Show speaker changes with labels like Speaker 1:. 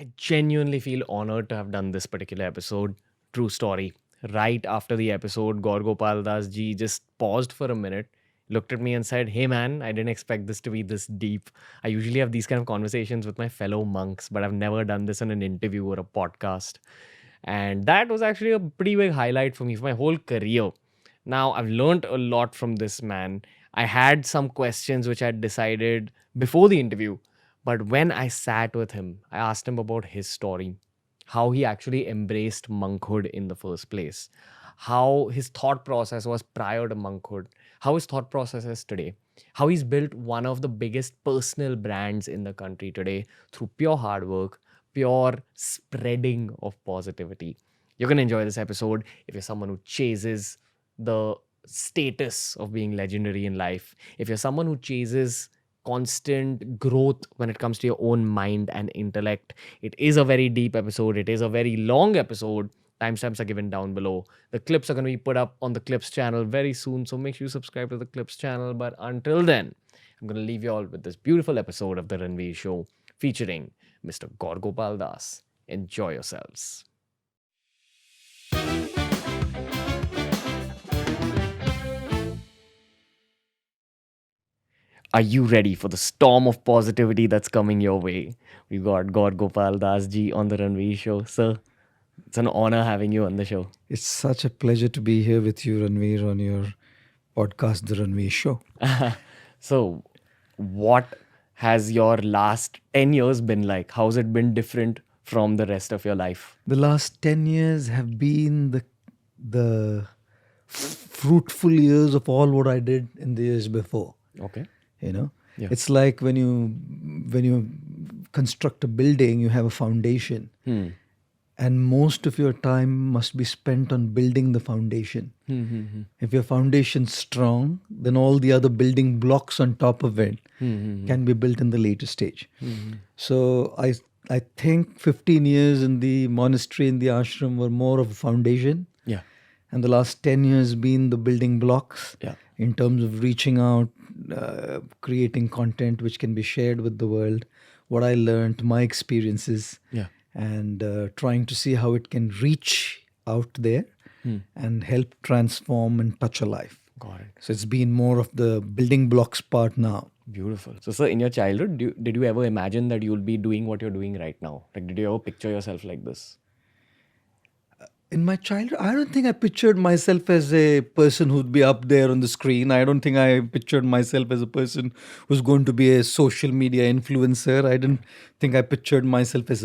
Speaker 1: I genuinely feel honored to have done this particular episode. True story. Right after the episode, Gaur Gopal Das ji just paused for a minute, looked at me and said, "Hey man, I didn't expect this to be this deep. I usually have these kind of conversations with my fellow monks, but I've never done this in an interview or a podcast." And that was actually a pretty big highlight for me for my whole career. Now, I've learned a lot from this man. I had some questions which I had decided before the interview, but when I sat with him, I asked him about his story, how he actually embraced monkhood in the first place, how his thought process was prior to monkhood, how his thought process is today, how he's built one of the biggest personal brands in the country today through pure hard work, pure spreading of positivity. You're going to enjoy this episode if you're someone who chases the status of being legendary in life, if you're someone who chases constant growth when it comes to your own mind and intellect. It is a very deep episode, it is a very long episode. Timestamps are given down below. The clips are going to be put up on the Clips channel very soon, so make sure you subscribe to the Clips channel. But until then, I'm going to leave you all with this beautiful episode of The Ranveer Show featuring Mr. Gaur Gopal Das. Enjoy yourselves. Are you ready for the storm of positivity that's coming your way? We got Gaur Gopal Das ji on the Ranveer Show. Sir, it's an honor having you on the show.
Speaker 2: It's such a pleasure to be here with you, Ranveer, on your podcast, The Ranveer Show.
Speaker 1: So, what has your last 10 years been like? How's it been different from the rest of your life?
Speaker 2: The last 10 years have been the fruitful years of all what I did in the years before.
Speaker 1: Okay.
Speaker 2: You know,
Speaker 1: Yeah.
Speaker 2: it's like when you construct a building, you have a foundation, and most of your time must be spent on building the foundation. If your foundation's strong, then all the other building blocks on top of it can be built in the later stage. So I think 15 years in the monastery, in the ashram, were more of a foundation.
Speaker 1: Yeah.
Speaker 2: And the last 10 years been the building blocks
Speaker 1: Yeah.
Speaker 2: in terms of reaching out, creating content which can be shared with the world, what I learned, my experiences,
Speaker 1: Yeah.
Speaker 2: and trying to see how it can reach out there and help transform and touch a life.
Speaker 1: Got it.
Speaker 2: So it's been more of the building blocks part now.
Speaker 1: Beautiful. So, sir, in your childhood, did you ever imagine that you'll be doing what you're doing right now? Like, did you ever picture yourself like this?
Speaker 2: In my childhood, I don't think I pictured myself as a person who'd be up there on the screen. I don't think I pictured myself as a person who's going to be a social media influencer. I didn't think I pictured myself as a